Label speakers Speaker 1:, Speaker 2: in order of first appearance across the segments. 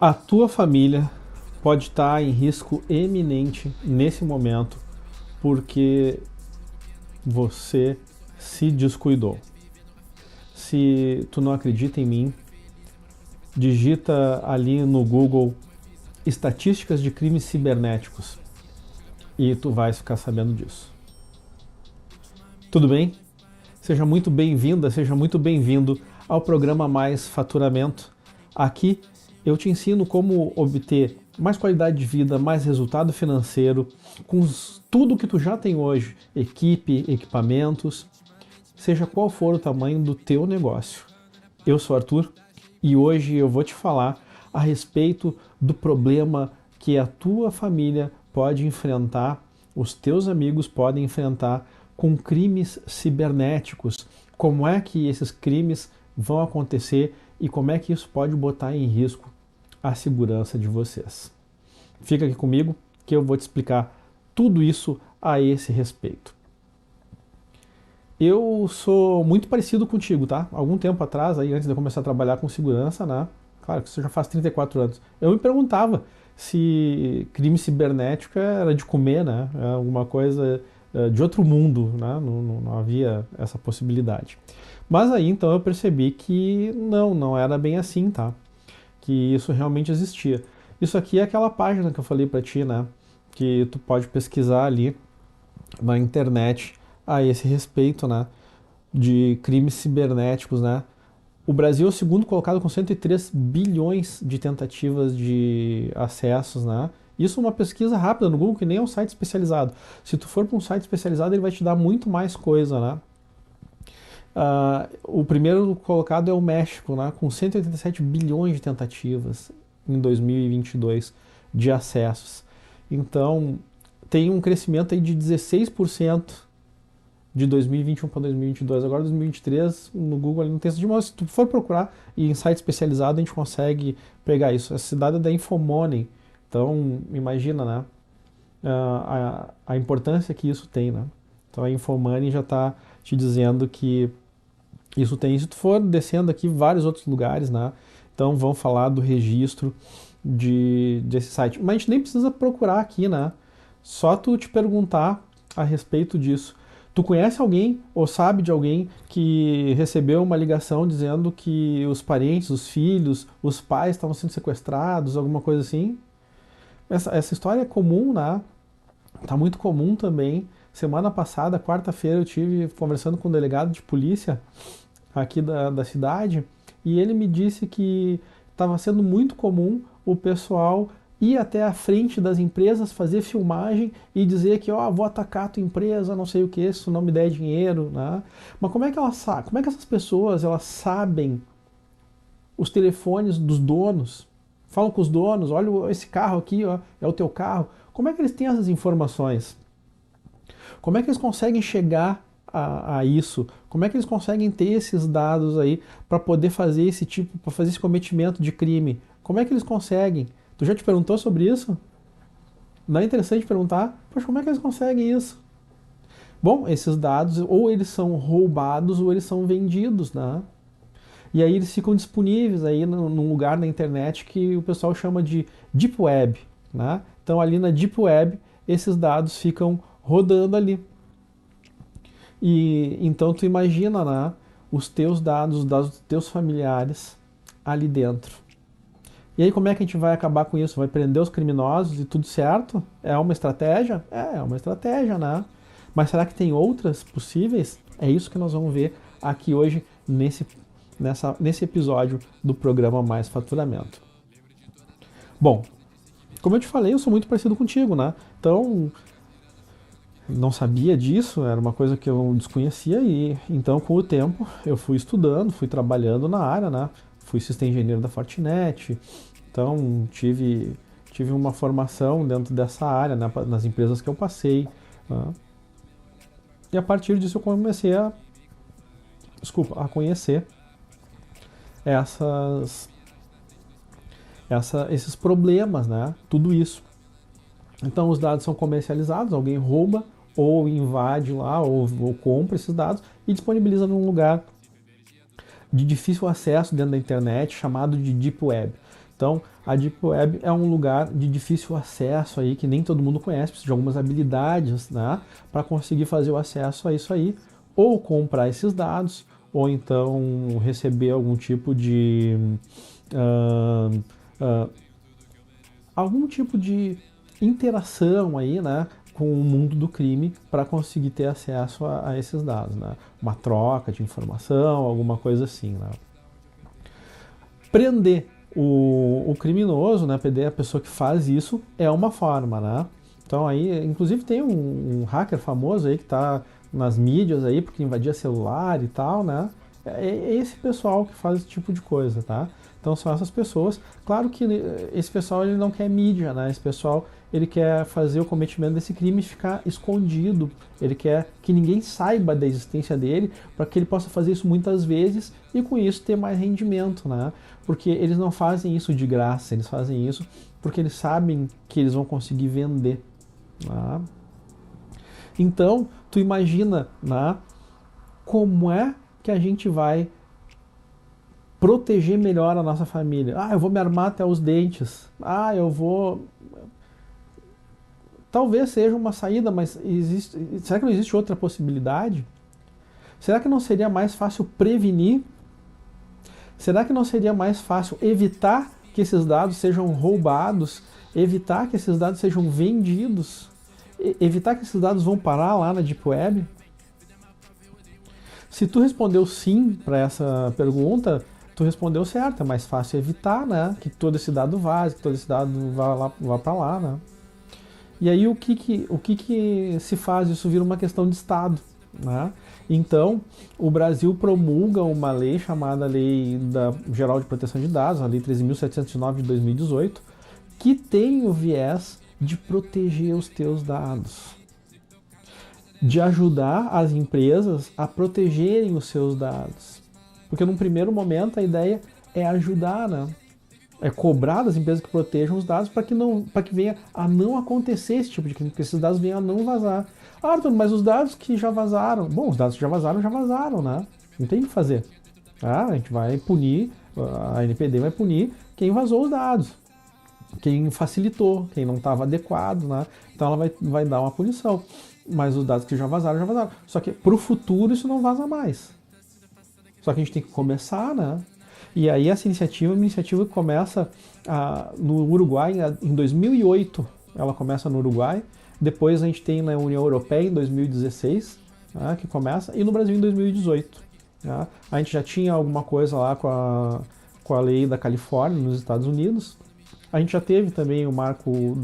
Speaker 1: A tua família pode estar em risco eminente nesse momento porque você se descuidou. Se tu não acredita em mim, digita ali no Google estatísticas de crimes cibernéticos e tu vais ficar sabendo disso. Tudo bem? Seja muito bem-vinda, seja muito bem-vindo ao programa Mais Faturamento. Aqui eu te ensino como obter mais qualidade de vida, mais resultado financeiro, com tudo que tu já tem hoje, equipe, equipamentos, seja qual for o tamanho do teu negócio. Eu sou Arthur e hoje eu vou te falar a respeito do problema que a tua família pode enfrentar, os teus amigos podem enfrentar com crimes cibernéticos. Como é que esses crimes vão acontecer e como é que isso pode botar em risco a segurança de vocês. Fica aqui comigo que eu vou te explicar tudo isso a esse respeito. Eu sou muito parecido contigo, tá? Algum tempo atrás, aí antes de eu começar a trabalhar com segurança, né? Claro que isso já faz 34 anos. Eu me perguntava se crime cibernético era de comer, né? É alguma coisa de outro mundo, né? Não havia essa possibilidade. Mas aí então eu percebi que não era bem assim, tá? Que isso realmente existia. Isso aqui é aquela página que eu falei para ti, né? Que tu pode pesquisar ali na internet a esse respeito, né? De crimes cibernéticos, né? O Brasil é o segundo colocado com 103 bilhões de tentativas de acessos, né? Isso é uma pesquisa rápida no Google, que nem é um site especializado. Se tu for para um site especializado, ele vai te dar muito mais coisa, né? O primeiro colocado é o México, né, com 187 bilhões de tentativas em 2022 de acessos. Então, tem um crescimento aí de 16% de 2021 para 2022. Agora, 2023, no Google não tem essa de mas se tu for procurar e em site especializado, a gente consegue pegar isso. Essa cidade é da Infomoney. Então, imagina, né, a importância que isso tem, né? Então, a Infomoney já está te dizendo que isso tem, se tu for descendo aqui vários outros lugares, né? Então vão falar do registro desse site. Mas a gente nem precisa procurar aqui, né? Só tu te perguntar a respeito disso. Tu conhece alguém ou sabe de alguém que recebeu uma ligação dizendo que os parentes, os filhos, os pais estavam sendo sequestrados, alguma coisa assim? Essa história é comum, né? Tá muito comum também. Semana passada, quarta-feira, eu tive conversando com um delegado de polícia aqui da cidade, e ele me disse que estava sendo muito comum o pessoal ir até a frente das empresas, fazer filmagem e dizer que, ó, vou atacar a tua empresa, não sei o que, se tu não me der dinheiro, né? Mas como é que elas sabem? Como é que essas pessoas elas sabem os telefones dos donos? Falam com os donos, olha esse carro aqui, ó, é o teu carro. Como é que eles têm essas informações? Como é que eles conseguem chegar a isso? Como é que eles conseguem ter esses dados aí para poder fazer esse tipo, para fazer esse cometimento de crime? Como é que eles conseguem? Tu já te perguntou sobre isso? Não é interessante perguntar? Poxa, como é que eles conseguem isso? Bom, esses dados ou eles são roubados ou eles são vendidos, né? E aí eles ficam disponíveis aí num lugar na internet que o pessoal chama de Deep Web, né? Então ali na Deep Web esses dados ficam rodando ali. E então tu imagina, né, os teus dados, os dados dos teus familiares ali dentro. E aí como é que a gente vai acabar com isso? Vai prender os criminosos e tudo certo? É uma estratégia? É uma estratégia, né? Mas será que tem outras possíveis? É isso que nós vamos ver aqui hoje nesse episódio do programa Mais Faturamento. Bom, como eu te falei, eu sou muito parecido contigo, né? Então, não sabia disso, era uma coisa que eu desconhecia e então com o tempo eu fui estudando, fui trabalhando na área, né? Fui sistema engenheiro da Fortinet, então tive uma formação dentro dessa área, né? Nas empresas que eu passei, né? E a partir disso eu comecei a conhecer essas, esses problemas, né? Tudo isso. Então os dados são comercializados, alguém rouba ou invade lá ou compra esses dados e disponibiliza num lugar de difícil acesso dentro da internet chamado de Deep Web. Então, a Deep Web é um lugar de difícil acesso aí, que nem todo mundo conhece, precisa de algumas habilidades, né, para conseguir fazer o acesso a isso aí, ou comprar esses dados, ou então receber algum tipo de algum tipo de interação aí, né, com o mundo do crime para conseguir ter acesso a esses dados, né? Uma troca de informação, alguma coisa assim, né? Prender o criminoso, né, prender a pessoa que faz isso é uma forma, né? Então aí, inclusive tem um hacker famoso aí que está nas mídias aí porque invadia celular e tal, né? É esse pessoal que faz esse tipo de coisa, tá? Então são essas pessoas. Claro que esse pessoal ele não quer mídia, né? Esse pessoal ele quer fazer o cometimento desse crime e ficar escondido. Ele quer que ninguém saiba da existência dele para que ele possa fazer isso muitas vezes e com isso ter mais rendimento, né? Porque eles não fazem isso de graça, eles fazem isso porque eles sabem que eles vão conseguir vender, né? Então, tu imagina, né, como é que a gente vai proteger melhor a nossa família? Ah, eu vou me armar até os dentes. Ah, eu vou... Talvez seja uma saída, mas será que não existe outra possibilidade? Será que não seria mais fácil prevenir? Será que não seria mais fácil evitar que esses dados sejam roubados? Evitar que esses dados sejam vendidos? Evitar que esses dados vão parar lá na Deep Web? Se tu respondeu sim para essa pergunta, tu respondeu certo. É mais fácil evitar, né, que todo esse dado vaze, que todo esse dado vá para lá, né? E aí o que se faz? Isso vira uma questão de Estado, né? Então, o Brasil promulga uma lei chamada Lei Geral de Proteção de Dados, a Lei 13.709 de 2018, que tem o viés de proteger os teus dados, de ajudar as empresas a protegerem os seus dados. Porque num primeiro momento a ideia é ajudar, né? É cobrar das empresas que protejam os dados para que venha a não acontecer esse tipo de crime, que esses dados venham a não vazar. Ah, Arthur, mas os dados que já vazaram... Bom, os dados que já vazaram, né? Não tem o que fazer. Ah, a gente vai punir, a NPD vai punir quem vazou os dados, quem facilitou, quem não estava adequado, né? Então ela vai dar uma punição. Mas os dados que já vazaram, já vazaram. Só que para o futuro isso não vaza mais. Só que a gente tem que começar, né? E aí essa iniciativa é uma iniciativa que começa no Uruguai em 2008. Ela começa no Uruguai. Depois a gente tem na União Europeia em 2016, né, que começa, e no Brasil em 2018. Né? A gente já tinha alguma coisa lá com a lei da Califórnia, nos Estados Unidos. A gente já teve também o marco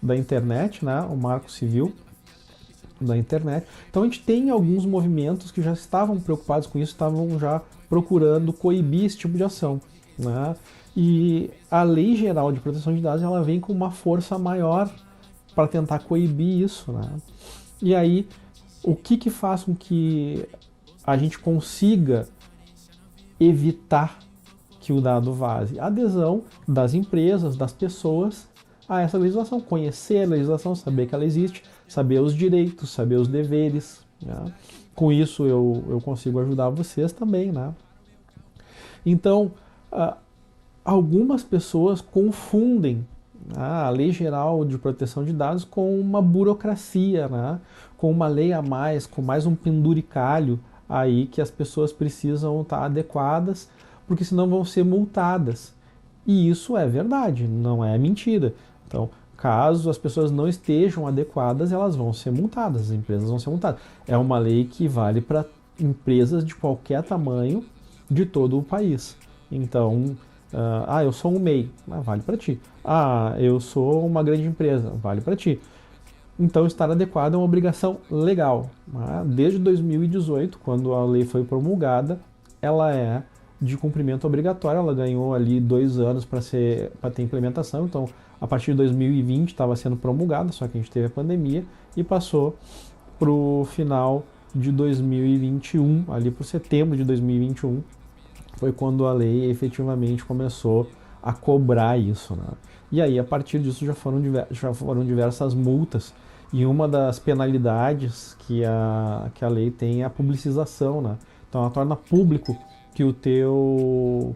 Speaker 1: da internet, né, o marco civil da internet. Então a gente tem alguns movimentos que já estavam preocupados com isso, estavam já procurando coibir esse tipo de ação, né? E a Lei Geral de Proteção de Dados ela vem com uma força maior para tentar coibir isso, né? E aí, o que faz com que a gente consiga evitar que o dado vaze? A adesão das empresas, das pessoas a essa legislação, conhecer a legislação, saber que ela existe, saber os direitos, saber os deveres, né? Com isso eu consigo ajudar vocês também, né? Então, algumas pessoas confundem a Lei Geral de Proteção de Dados com uma burocracia, né? Com uma lei a mais, com mais um penduricalho aí que as pessoas precisam estar adequadas, porque senão vão ser multadas. E isso é verdade, não é mentira. Então, caso as pessoas não estejam adequadas, elas vão ser multadas, as empresas vão ser multadas. É uma lei que vale para empresas de qualquer tamanho de todo o país. Então, eu sou um MEI, vale para ti. Eu sou uma grande empresa, vale para ti. Então, estar adequado é uma obrigação legal. Né? Desde 2018, quando a lei foi promulgada, ela é de cumprimento obrigatório. Ela ganhou ali 2 anos para ter implementação. Então, a partir de 2020 estava sendo promulgada, só que a gente teve a pandemia e passou para o final de 2021, ali para setembro de 2021, foi quando a lei efetivamente começou a cobrar isso, né? E aí, a partir disso, já foram diversas multas. E uma das penalidades que a lei tem é a publicização, né? Então, ela torna público que o teu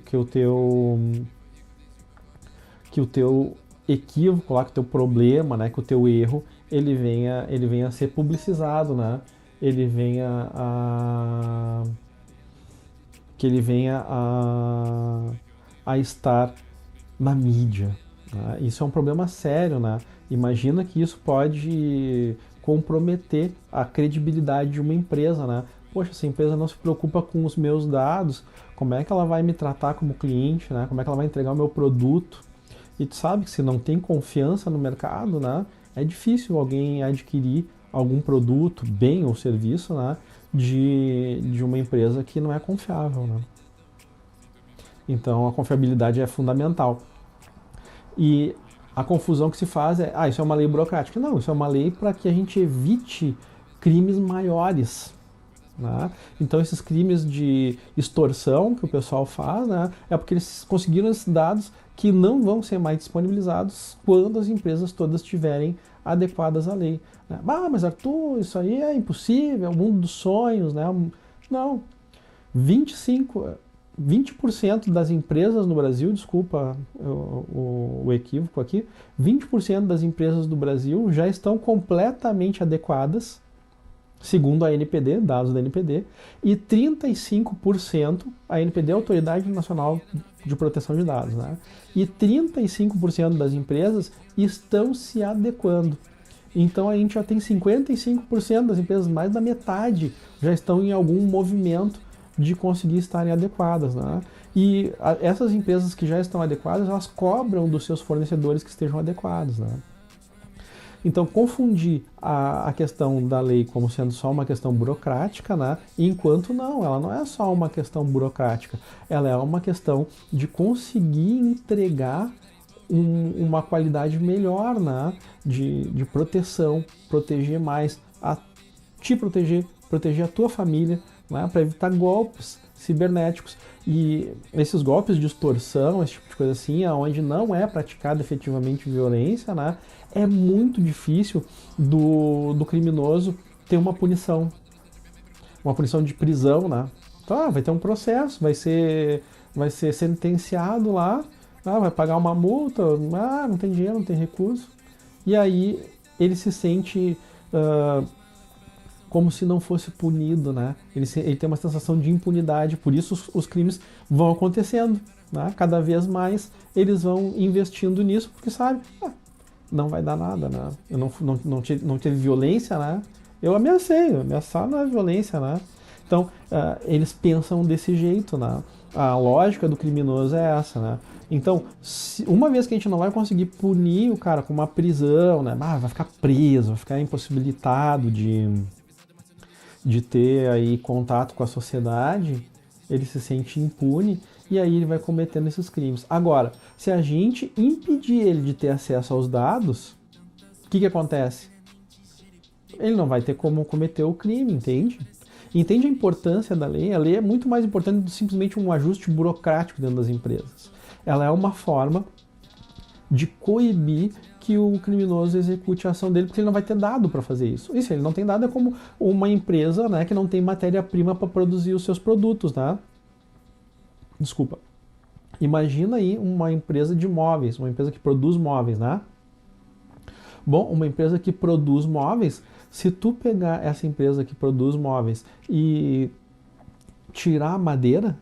Speaker 1: que o teu equívoco lá, que o teu problema, né, que o teu erro, ele venha a ser publicizado, né? Ele venha a que ele venha a estar na mídia, né? Isso é um problema sério, né? Imagina que isso pode comprometer a credibilidade de uma empresa, né? Poxa, essa empresa não se preocupa com os meus dados, como é que ela vai me tratar como cliente, né? Como é que ela vai entregar o meu produto? E tu sabe que se não tem confiança no mercado, né? É difícil alguém adquirir algum produto, bem ou serviço, né? De uma empresa que não é confiável, né? Então a confiabilidade é fundamental. E a confusão que se faz é, isso é uma lei burocrática. Não, isso é uma lei para que a gente evite crimes maiores, né? Então esses crimes de extorsão que o pessoal faz, né, é porque eles conseguiram esses dados que não vão ser mais disponibilizados quando as empresas todas estiverem adequadas à lei, né? Mas Arthur, isso aí é impossível, é o mundo dos sonhos, né? Não, 20% das empresas no Brasil, desculpa o equívoco aqui, 20% das empresas do Brasil já estão completamente adequadas, segundo a ANPD, dados da ANPD, e 35%, a ANPD é a Autoridade Nacional de Proteção de Dados, né? E 35% das empresas estão se adequando. Então a gente já tem 55% das empresas, mais da metade, já estão em algum movimento de conseguir estarem adequadas, né? E essas empresas que já estão adequadas, elas cobram dos seus fornecedores que estejam adequados, né? Então, confundir a questão da lei como sendo só uma questão burocrática, né? Enquanto não, ela não é só uma questão burocrática, ela é uma questão de conseguir entregar uma qualidade melhor, né? De proteção, proteger mais, te proteger a tua família, né? Para evitar golpes cibernéticos. E esses golpes de extorsão, esse tipo de coisa assim, onde não é praticada efetivamente violência, né? É muito difícil do criminoso ter uma punição de prisão, né? Então, vai ter um processo, vai ser sentenciado lá, vai pagar uma multa, não tem dinheiro, não tem recurso. E aí ele se sente como se não fosse punido, né? Ele tem uma sensação de impunidade, por isso os crimes vão acontecendo, né? Cada vez mais eles vão investindo nisso, porque sabe, não vai dar nada, né? Eu não teve violência, né? Eu ameacei, ameaçar não é violência, né? Então, eles pensam desse jeito, né? A lógica do criminoso é essa, né? Então, uma vez que a gente não vai conseguir punir o cara com uma prisão, né? Vai ficar preso, vai ficar impossibilitado de ter aí contato com a sociedade, ele se sente impune e aí ele vai cometendo esses crimes. Agora, se a gente impedir ele de ter acesso aos dados, o que acontece? Ele não vai ter como cometer o crime, entende? Entende a importância da lei? A lei é muito mais importante do que simplesmente um ajuste burocrático dentro das empresas. Ela é uma forma de coibir que o criminoso execute a ação dele, porque ele não vai ter dado para fazer isso. E se ele não tem dado, é como uma empresa, né, que não tem matéria-prima para produzir os seus produtos, né? Desculpa. Imagina aí uma empresa de móveis, uma empresa que produz móveis, né? Bom, uma empresa que produz móveis, se tu pegar essa empresa que produz móveis e tirar a madeira,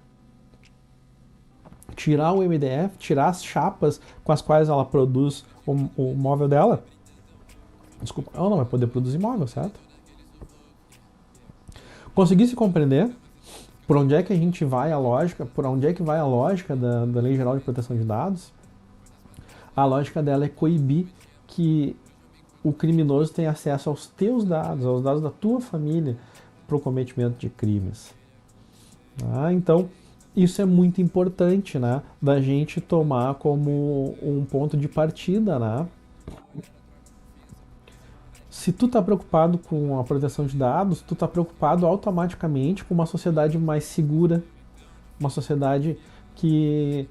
Speaker 1: tirar o MDF, tirar as chapas com as quais ela produz o móvel dela, desculpa, ela não vai poder produzir móvel, certo? Conseguir se compreender por onde é que a gente vai a lógica, por onde é que vai a lógica da Lei Geral de Proteção de Dados? A lógica dela é coibir que o criminoso tenha acesso aos teus dados, aos dados da tua família, para o cometimento de crimes. Então, isso é muito importante, né, da gente tomar como um ponto de partida, né? Se tu tá preocupado com a proteção de dados, tu tá preocupado automaticamente com uma sociedade mais segura, uma sociedade que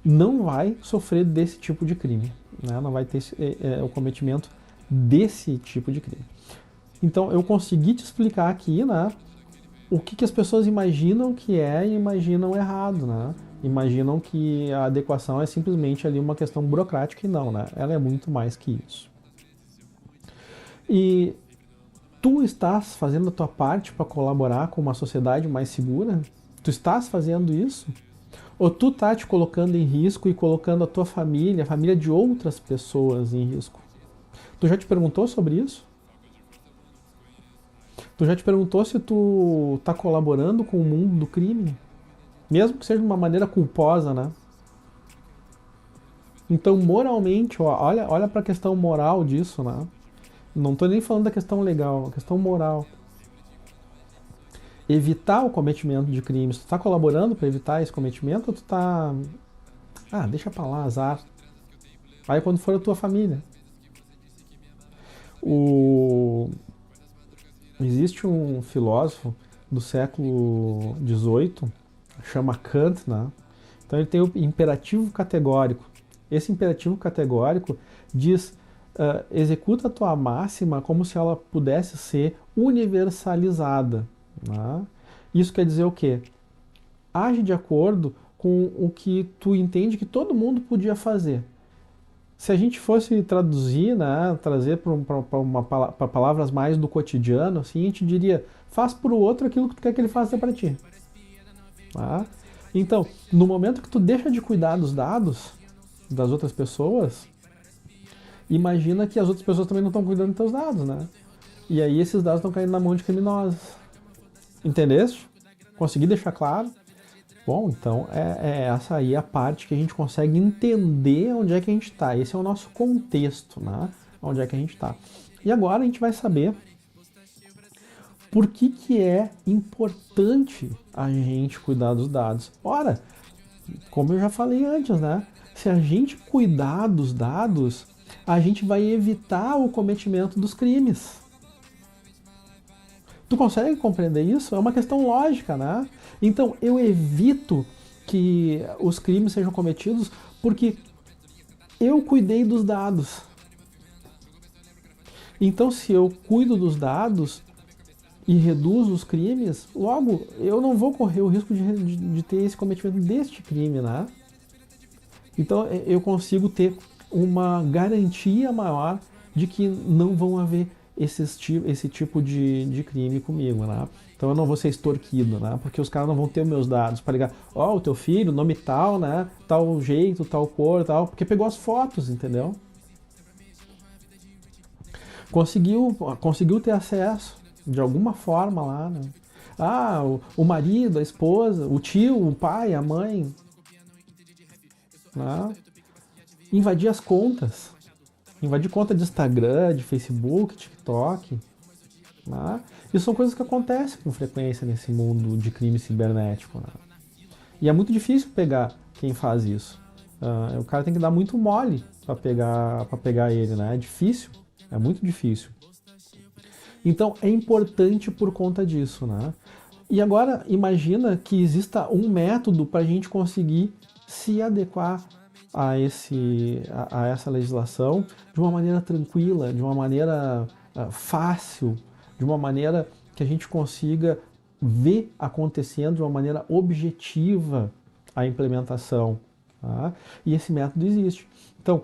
Speaker 1: não vai sofrer desse tipo de crime, né? Não vai ter o cometimento desse tipo de crime. Então, eu consegui te explicar aqui, né, o que as pessoas imaginam que é e imaginam errado, né? imaginam que a adequação é simplesmente ali uma questão burocrática e não, né? Ela é muito mais que isso. E tu estás fazendo a tua parte para colaborar com uma sociedade mais segura? Tu estás fazendo isso? Ou tu tá te colocando em risco e colocando a tua família, a família de outras pessoas em risco? Tu já te perguntou sobre isso? Tu já te perguntou se tu tá colaborando com o mundo do crime? Mesmo que seja de uma maneira culposa, né? Então, moralmente, ó, olha para a questão moral disso, né? Não tô nem falando da questão legal, a questão moral. Evitar o cometimento de crimes. Tu tá colaborando para evitar esse cometimento ou tu tá... Ah, deixa pra lá, azar. Aí quando for a tua família. Existe um filósofo do século XVIII, chama Kant, né? Então ele tem o imperativo categórico. Esse imperativo categórico diz: executa a tua máxima como se ela pudesse ser universalizada. Né? Isso quer dizer o quê? Age de acordo com o que tu entende que todo mundo podia fazer. Se a gente fosse traduzir, né, trazer para palavras mais do cotidiano, assim, a gente diria: faz para o outro aquilo que tu quer que ele faça para ti. Tá? Então, no momento que tu deixa de cuidar dos dados das outras pessoas, imagina que as outras pessoas também não estão cuidando dos teus dados, né? E aí esses dados estão caindo na mão de criminosos. Entendeste? Consegui deixar claro? Bom, então essa aí a parte que a gente consegue entender onde é que a gente está. Esse é o nosso contexto, né? Onde é que a gente está. E agora a gente vai saber por que é importante a gente cuidar dos dados. Ora, como eu já falei antes, né? Se a gente cuidar dos dados, a gente vai evitar o cometimento dos crimes. Tu consegue compreender isso? É uma questão lógica, né? Então, eu evito que os crimes sejam cometidos porque eu cuidei dos dados. Então, se eu cuido dos dados e reduzo os crimes, logo, eu não vou correr o risco de ter esse cometimento deste crime, né? Então, eu consigo ter uma garantia maior de que não vão haver esse tipo de crime comigo, né? Então eu não vou ser extorquido, né? Porque os caras não vão ter meus dados para ligar, ó, o teu filho, nome tal, né? Tal jeito, tal cor, tal, porque pegou as fotos, entendeu? Conseguiu ter acesso de alguma forma lá, né? Ah, o marido, a esposa, o tio, o pai, a mãe, né? Invadir as contas. Invadir conta de Instagram, de Facebook, TikTok. Né? Isso são coisas que acontecem com frequência nesse mundo de crime cibernético. Né? E é muito difícil pegar quem faz isso. O cara tem que dar muito mole para pegar ele. Né? É difícil, é muito difícil. Então é importante por conta disso. Né? E agora imagina que exista um método para a gente conseguir se adequar a essa legislação de uma maneira tranquila, de uma maneira fácil, de uma maneira que a gente consiga ver acontecendo de uma maneira objetiva a implementação. Tá? E esse método existe. Então,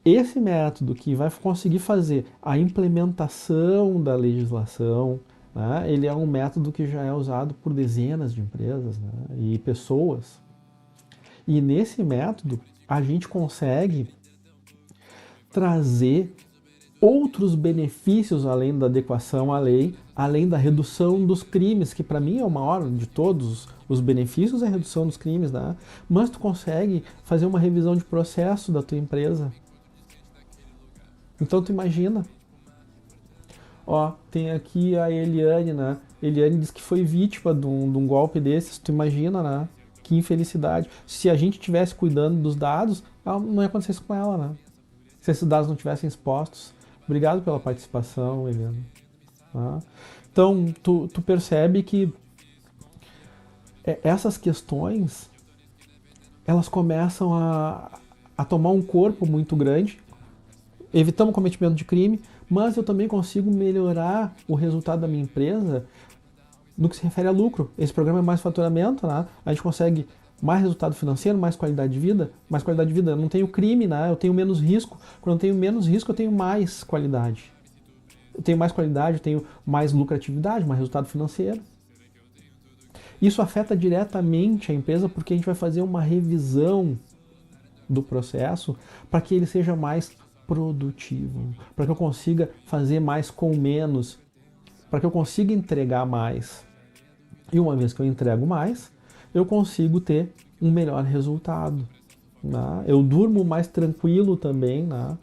Speaker 1: esse método que vai conseguir fazer a implementação da legislação, né, ele é um método que já é usado por dezenas de empresas, né, e pessoas. E nesse método, a gente consegue trazer outros benefícios além da adequação à lei, além da redução dos crimes, que para mim é o maior de todos os benefícios, é a redução dos crimes, né? Mas tu consegue fazer uma revisão de processo da tua empresa. Então tu imagina, ó, tem aqui a Eliane, né? Eliane diz que foi vítima de um golpe desses, tu imagina, né? Que infelicidade. Se a gente estivesse cuidando dos dados, não ia acontecer isso com ela, né? Se esses dados não tivessem expostos. Obrigado pela participação, Eliana. Tá? Então, tu percebe que essas questões, elas começam a tomar um corpo muito grande, evitamos o cometimento de crime, mas eu também consigo melhorar o resultado da minha empresa no que se refere a lucro. Esse programa é mais faturamento, né? A gente consegue Mais resultado financeiro, mais qualidade de vida. Mais qualidade de vida, eu não tenho crime, né? Eu tenho menos risco. Quando eu tenho menos risco, eu tenho mais qualidade. Eu tenho mais qualidade, eu tenho mais lucratividade, mais resultado financeiro. Isso afeta diretamente a empresa porque a gente vai fazer uma revisão do processo para que ele seja mais produtivo, para que eu consiga fazer mais com menos, para que eu consiga entregar mais. E uma vez que eu entrego mais, eu consigo ter um melhor resultado. Né? Eu durmo mais tranquilo também. Né?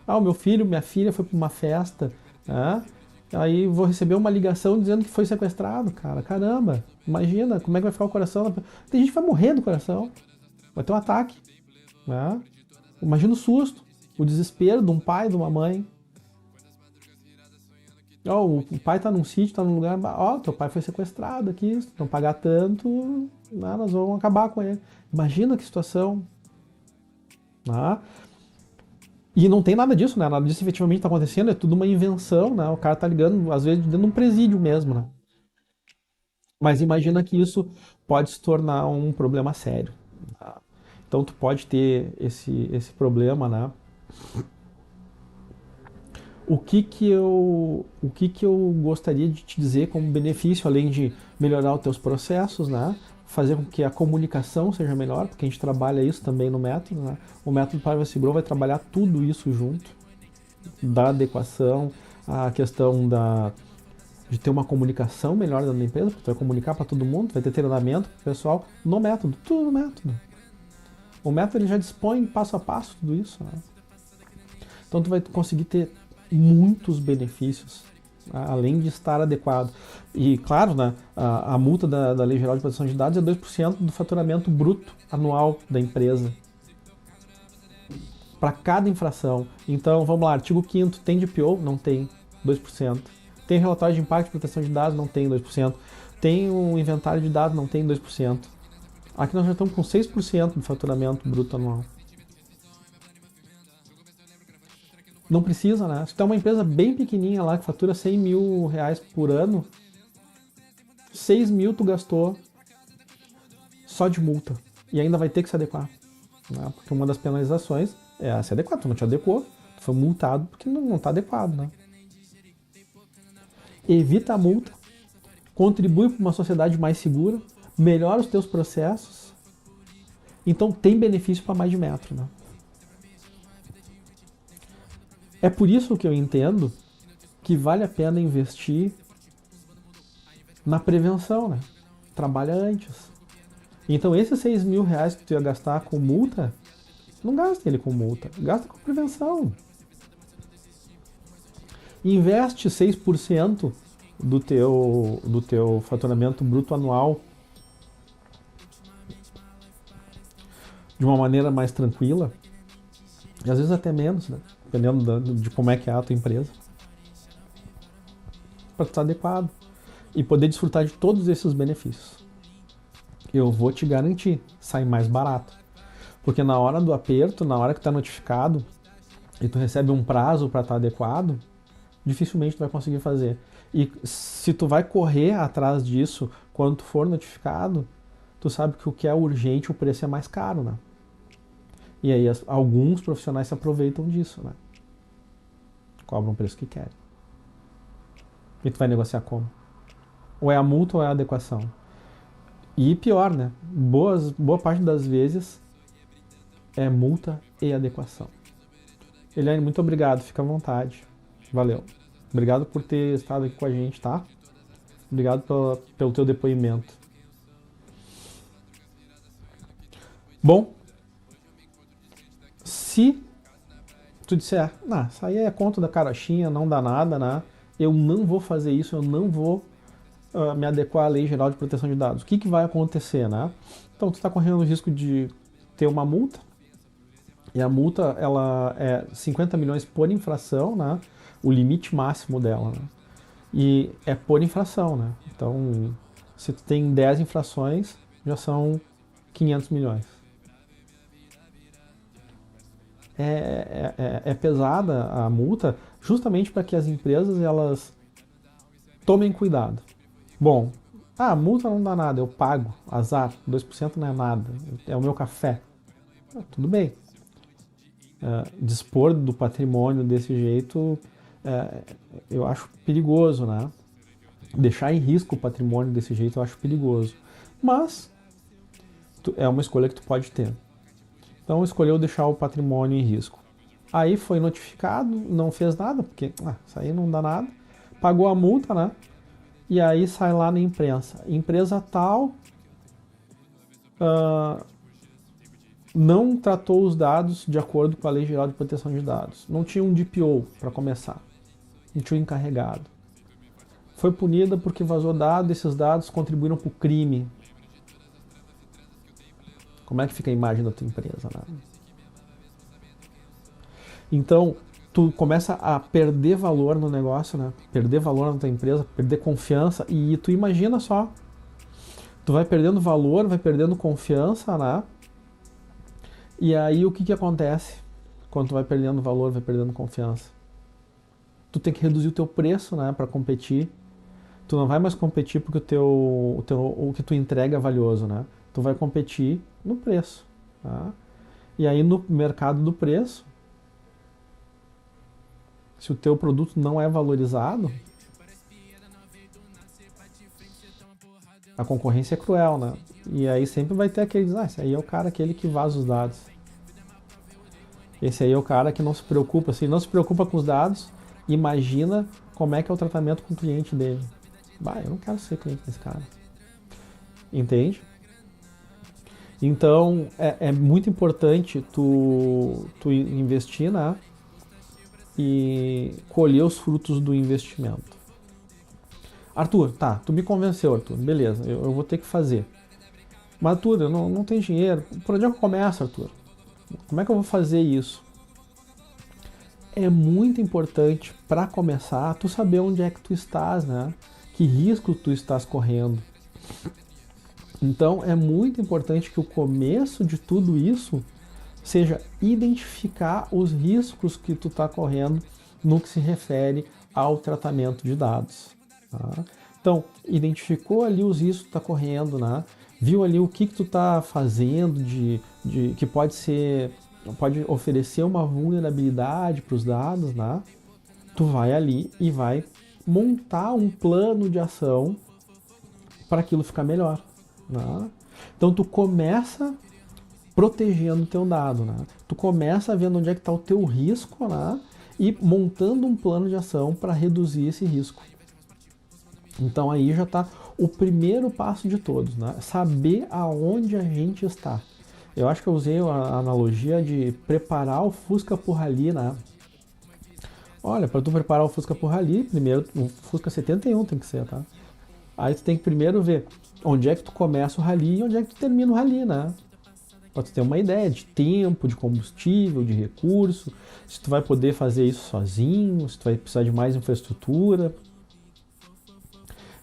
Speaker 1: O meu filho, minha filha foi para uma festa, né? Aí vou receber uma ligação dizendo que foi sequestrado, cara. Caramba, imagina como é que vai ficar o coração. Tem gente que vai morrer do coração, vai ter um ataque. Né? Imagina o susto, o desespero de um pai, de uma mãe. O pai tá num sítio, tá num lugar. Teu pai foi sequestrado aqui, se não pagar tanto, né, nós vamos acabar com ele. Imagina que situação. Né? E não tem nada disso, né? Nada disso efetivamente está acontecendo, é tudo uma invenção, né? O cara tá ligando, às vezes, dentro de um presídio mesmo, né? Mas imagina que isso pode se tornar um problema sério. Tá? Então tu pode ter esse problema, né? O que eu gostaria de te dizer como benefício, além de melhorar os teus processos, né? Fazer com que a comunicação seja melhor, porque a gente trabalha isso também no método, né? O método Privacy Grow vai trabalhar tudo isso junto, da adequação, a questão de ter uma comunicação melhor dentro da empresa, porque tu vai comunicar para todo mundo, vai ter treinamento pro pessoal no método, tudo no método. O método ele já dispõe passo a passo tudo isso, né? Então tu vai conseguir ter muitos benefícios, além de estar adequado. E claro, né, a multa da Lei Geral de Proteção de Dados é 2% do faturamento bruto anual da empresa. Para cada infração. Então, vamos lá, artigo 5º, tem DPO? Não tem, 2%. Tem relatório de impacto de proteção de dados? Não tem, 2%. Tem um inventário de dados? Não tem, 2%. Aqui nós já estamos com 6% do faturamento bruto anual. Não precisa, né? Se tu é uma empresa bem pequenininha lá, que fatura 100 mil reais por ano, 6 mil tu gastou só de multa. E ainda vai ter que se adequar. Né? Porque uma das penalizações é se adequar. Tu não te adequou, tu foi multado porque não está adequado. Né? Evita a multa, contribui para uma sociedade mais segura, melhora os teus processos. Então tem benefício para mais de metro. Né? É por isso que eu entendo que vale a pena investir na prevenção, né? Trabalha antes. Então esses 6 mil reais que tu ia gastar com multa, não gasta ele com multa, gasta com prevenção. Investe 6% do teu faturamento bruto anual de uma maneira mais tranquila, e às vezes até menos, né? Dependendo de como é que é a tua empresa, para estar adequado e poder desfrutar de todos esses benefícios. Eu vou te garantir, sai mais barato. Porque na hora do aperto, na hora que está notificado e tu recebe um prazo para estar adequado, dificilmente tu vai conseguir fazer. E se tu vai correr atrás disso quando tu for notificado, tu sabe que o que é urgente, o preço é mais caro, né? E aí alguns profissionais se aproveitam disso, né? Cobram o preço que querem. E tu vai negociar como? Ou é a multa ou é a adequação? E pior, né? Boa parte das vezes é multa e adequação. Eliane, muito obrigado. Fica à vontade. Valeu. Obrigado por ter estado aqui com a gente, tá? Obrigado pelo teu depoimento. Bom, se tu disser, isso aí é conta da carochinha, não dá nada, né? Eu não vou fazer isso, eu não vou me adequar à Lei Geral de Proteção de Dados. O que vai acontecer, né? Então, tu está correndo o risco de ter uma multa, e a multa, ela é 50 milhões por infração, né? O limite máximo dela, né? E é por infração, né? Então, se tu tem 10 infrações, já são 500 milhões. É pesada a multa justamente para que as empresas elas tomem cuidado. Bom, Ah, a multa não dá nada, eu pago, azar, 2% não é nada, é o meu café. Ah, tudo bem. Dispor do patrimônio desse jeito, é, eu acho perigoso, né? Deixar em risco o patrimônio desse jeito eu acho perigoso. Mas é uma escolha que tu pode ter. Então escolheu deixar o patrimônio em risco. Aí foi notificado, não fez nada, porque isso aí não dá nada. Pagou a multa, né? E aí sai lá na imprensa. Empresa tal uh, não tratou os dados de acordo com a Lei Geral de Proteção de Dados. Não tinha um DPO para começar. Não tinha um encarregado. Foi punida porque vazou dados, esses dados contribuíram para o crime. Como é que fica a imagem da tua empresa, né? Então, tu começa a perder valor no negócio, né? Perder valor na tua empresa, perder confiança. E tu imagina só, tu vai perdendo valor, vai perdendo confiança, né? E aí o que acontece quando tu vai perdendo valor, vai perdendo confiança? Tu tem que reduzir o teu preço, né, para competir. Tu não vai mais competir porque o que tu entrega é valioso, né? Tu vai competir no preço, tá? E aí no mercado do preço, se o teu produto não é valorizado, a concorrência é cruel, né? E aí sempre vai ter aqueles, esse aí é o cara aquele que vaza os dados. Esse aí é o cara que não se preocupa, assim, não se preocupa com os dados, imagina como é que é o tratamento com o cliente dele. Eu não quero ser cliente desse cara. Entende? Então, é muito importante tu investir, né? E colher os frutos do investimento. Arthur, tá, tu me convenceu, Arthur, beleza, eu vou ter que fazer. Mas, Arthur, eu não tenho dinheiro. Por onde é que eu começo, Arthur? Como é que eu vou fazer isso? É muito importante, para começar, tu saber onde é que tu estás, né? Que risco tu estás correndo. Então, é muito importante que o começo de tudo isso seja identificar os riscos que tu está correndo no que se refere ao tratamento de dados. Tá? Então, identificou ali os riscos que tu está correndo, né? Viu ali o que tu está fazendo que pode oferecer uma vulnerabilidade para os dados, né? Tu vai ali e vai montar um plano de ação para aquilo ficar melhor. Né? Então tu começa protegendo o teu dado, né? Tu começa vendo onde é que está o teu risco, né? E montando um plano de ação para reduzir esse risco. Então aí já está o primeiro passo de todos, né? Saber aonde a gente está. Eu acho que eu usei a analogia de preparar o Fusca pro Rally, né? Olha, para tu preparar o Fusca pro Rally, primeiro o Fusca 71 tem que ser, tá? Aí tu tem que primeiro ver onde é que tu começa o Rally e onde é que tu termina o Rally, né? Para tu ter uma ideia de tempo, de combustível, de recurso, se tu vai poder fazer isso sozinho, se tu vai precisar de mais infraestrutura.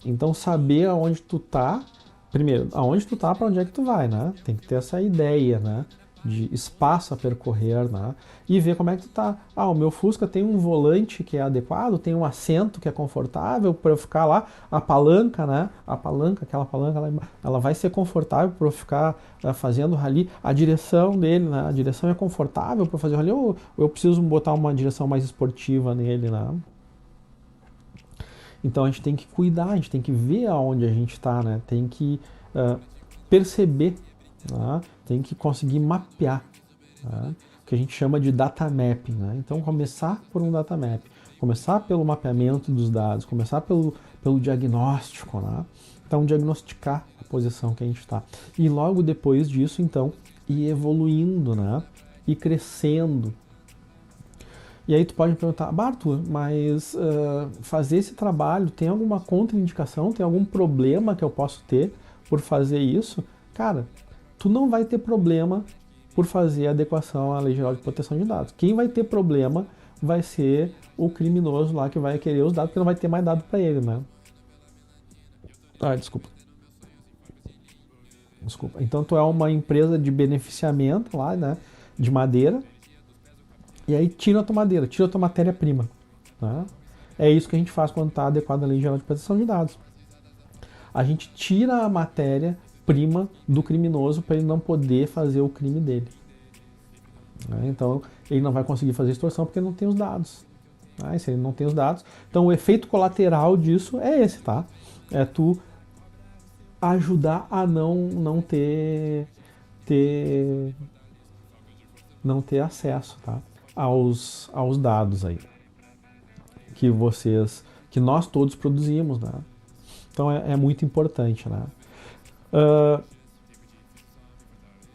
Speaker 1: Então saber aonde tu tá, primeiro, aonde tu tá para onde é que tu vai, né? Tem que ter essa ideia, né? De espaço a percorrer, né? E ver como é que tu tá. O meu Fusca tem um volante que é adequado, tem um assento que é confortável para eu ficar lá, a palanca, né? Aquela palanca, ela vai ser confortável para eu ficar fazendo rally. A direção dele, né? A direção é confortável para fazer rally ou eu preciso botar uma direção mais esportiva nele, né? Então a gente tem que cuidar, a gente tem que ver aonde a gente está, né? Tem que perceber, né? Tem que conseguir mapear, né? O que a gente chama de data mapping, né? Então começar por um data map, começar pelo mapeamento dos dados, começar pelo diagnóstico, né? Então diagnosticar a posição que a gente está. E logo depois disso, então, ir evoluindo, né? Ir crescendo. E aí tu pode me perguntar, Arthur, mas fazer esse trabalho tem alguma contraindicação, tem algum problema que eu posso ter por fazer isso? Cara, tu não vai ter problema por fazer a adequação à Lei Geral de Proteção de Dados. Quem vai ter problema vai ser o criminoso lá que vai querer os dados, porque não vai ter mais dado para ele, né? Desculpa. Então tu é uma empresa de beneficiamento lá, né? De madeira. E aí tira a tua madeira, tira a tua matéria-prima. Tá? É isso que a gente faz quando está adequado à Lei Geral de Proteção de Dados. a gente tira a matéria-prima do criminoso para ele não poder fazer o crime dele. Né? Então, ele não vai conseguir fazer extorsão porque ele não tem os dados. Né? Se ele não tem os dados, então o efeito colateral disso é esse, tá? É tu ajudar a ter não ter acesso, tá? aos dados aí que nós todos produzimos, né? Então é muito importante, né?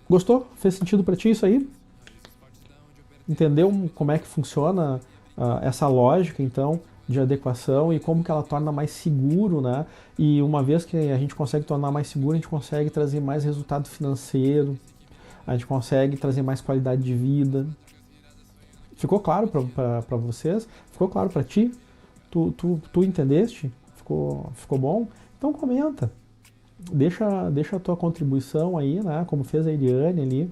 Speaker 1: Gostou? Fez sentido para ti isso aí? Entendeu como é que funciona essa lógica, então, de adequação e como que ela torna mais seguro, né? E uma vez que a gente consegue tornar mais seguro, a gente consegue trazer mais resultado financeiro, a gente consegue trazer mais qualidade de vida. Ficou claro para vocês? Ficou claro para ti? Tu entendeste? Ficou bom? Então comenta. Deixa a tua contribuição aí, né? Como fez a Eliane ali,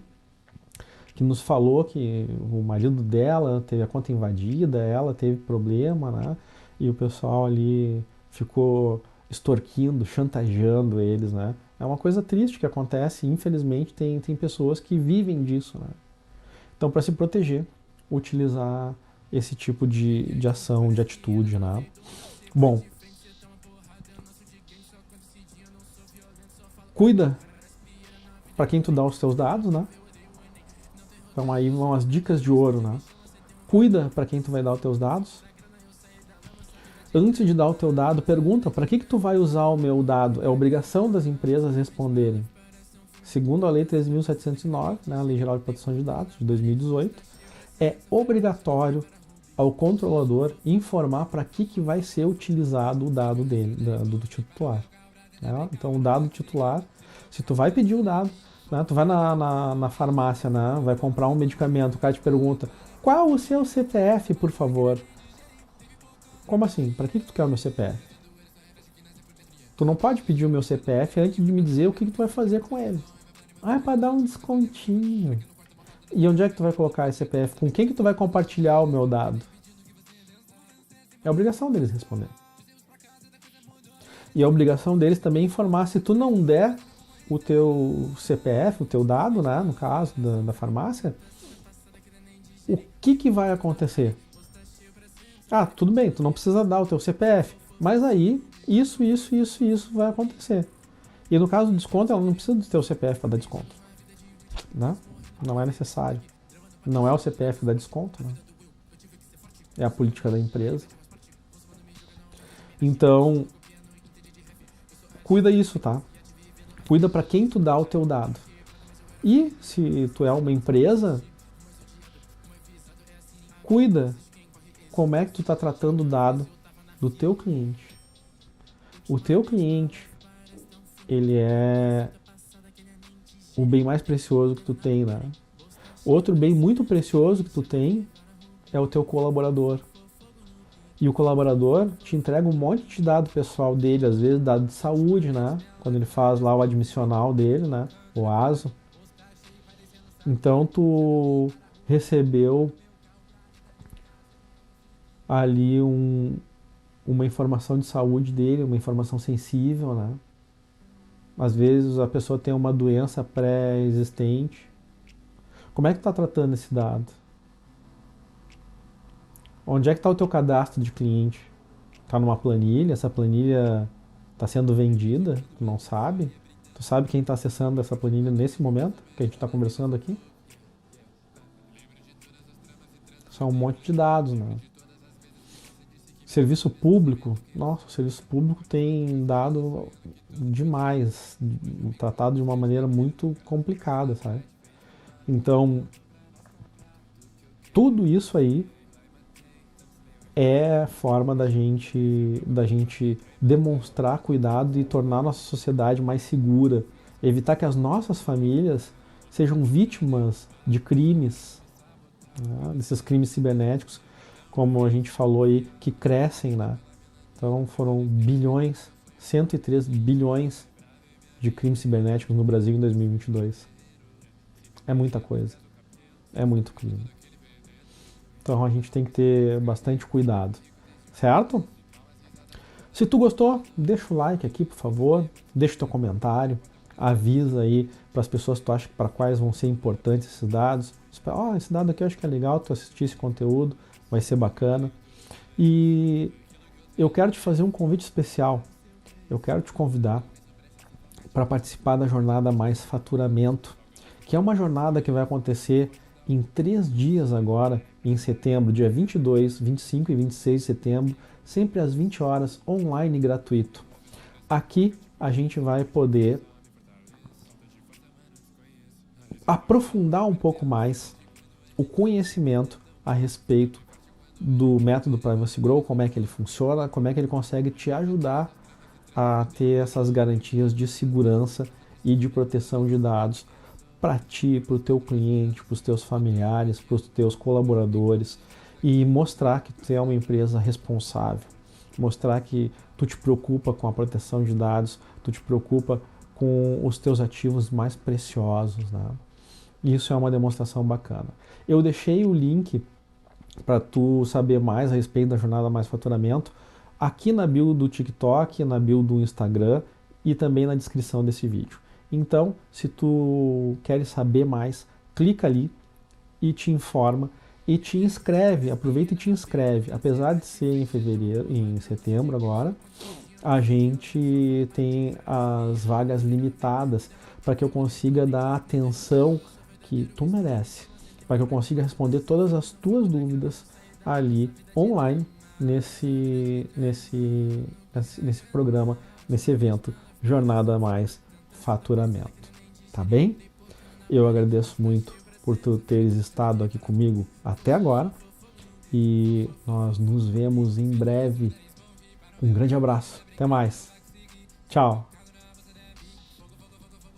Speaker 1: que nos falou que o marido dela teve a conta invadida, ela teve problema, né? E o pessoal ali ficou extorquindo, chantageando eles, né? É uma coisa triste que acontece, infelizmente tem pessoas que vivem disso, né? Então, para se proteger, utilizar esse tipo de ação, de atitude, né? Bom, cuida para quem tu dá os teus dados, né? Então aí vão as dicas de ouro, né? Cuida para quem tu vai dar os teus dados. Antes de dar o teu dado, pergunta para que tu vai usar o meu dado. É obrigação das empresas responderem. Segundo a Lei 13.709, né, a Lei Geral de Proteção de Dados, de 2018, é obrigatório ao controlador informar para que vai ser utilizado o dado dele, do titular. Né? Então, o dado titular, se tu vai pedir o dado, né, tu vai na farmácia, né, vai comprar um medicamento, o cara te pergunta, qual o seu CPF, por favor? Como assim? Para que tu quer o meu CPF? Tu não pode pedir o meu CPF antes de me dizer o que tu vai fazer com ele. Ah, é para dar um descontinho. E onde é que tu vai colocar esse CPF? Com quem que tu vai compartilhar o meu dado? É a obrigação deles responder. E a obrigação deles também é informar, se tu não der o teu CPF, o teu dado, né, no caso da farmácia, o que vai acontecer? Ah, tudo bem, tu não precisa dar o teu CPF, mas aí isso vai acontecer. E no caso do desconto, ela não precisa do teu CPF para dar desconto. Né? Não é necessário. Não é o CPF que dá desconto, né? É a política da empresa. Então, cuida isso, tá? Cuida para quem tu dá o teu dado. E se tu é uma empresa, cuida como é que tu está tratando o dado do teu cliente. O teu cliente, ele é o bem mais precioso que tu tem, né? Outro bem muito precioso que tu tem é o teu colaborador. E o colaborador te entrega um monte de dado pessoal dele, às vezes dado de saúde, né? Quando ele faz lá o admissional dele, né? O ASO. Então tu recebeu ali uma informação de saúde dele, uma informação sensível, né? Às vezes a pessoa tem uma doença pré-existente. Como é que tu está tratando esse dado? Onde é que está o teu cadastro de cliente? Está numa planilha? Essa planilha está sendo vendida? Tu não sabe? Tu sabe quem está acessando essa planilha nesse momento que a gente está conversando aqui? São um monte de dados, né? Serviço público, nossa, o serviço público tem dado demais, tratado de uma maneira muito complicada, sabe? Então, tudo isso aí é forma da gente demonstrar cuidado e tornar a nossa sociedade mais segura, evitar que as nossas famílias sejam vítimas de crimes, né? Desses crimes cibernéticos, como a gente falou aí, que crescem, né? Então foram bilhões, 103 bilhões de crimes cibernéticos no Brasil em 2022. É muita coisa, é muito crime. Então a gente tem que ter bastante cuidado, certo? Se tu gostou, deixa o like aqui, por favor, deixa o teu comentário, avisa aí para as pessoas que tu acha para quais vão ser importantes esses dados. Esse dado aqui eu acho que é legal tu assistir esse conteúdo, vai ser bacana. E eu quero te fazer um convite especial. Eu quero te convidar para participar da jornada Mais Faturamento, que é uma jornada que vai acontecer em 3 dias agora, em setembro, dia 22, 25 e 26 de setembro, sempre às 20 horas, online gratuito. Aqui a gente vai poder aprofundar um pouco mais o conhecimento a respeito do método Privacy Grow, como é que ele funciona, como é que ele consegue te ajudar a ter essas garantias de segurança e de proteção de dados para ti, para o teu cliente, para os teus familiares, para os teus colaboradores, e mostrar que tu é uma empresa responsável, mostrar que tu te preocupa com a proteção de dados, tu te preocupa com os teus ativos mais preciosos, né? Isso é uma demonstração bacana. Eu deixei o link para tu saber mais a respeito da jornada Mais Faturamento aqui na bio do TikTok, na bio do Instagram e também na descrição desse vídeo. Então, se tu queres saber mais, clica ali e te informa e te inscreve, aproveita e te inscreve. Apesar de ser em setembro agora, a gente tem as vagas limitadas para que eu consiga dar a atenção que tu merece, para que eu consiga responder todas as tuas dúvidas ali online nesse programa, nesse evento Jornada Mais Faturamento. Tá bem? Eu agradeço muito por tu teres estado aqui comigo até agora e nós nos vemos em breve. Um grande abraço. Até mais. Tchau.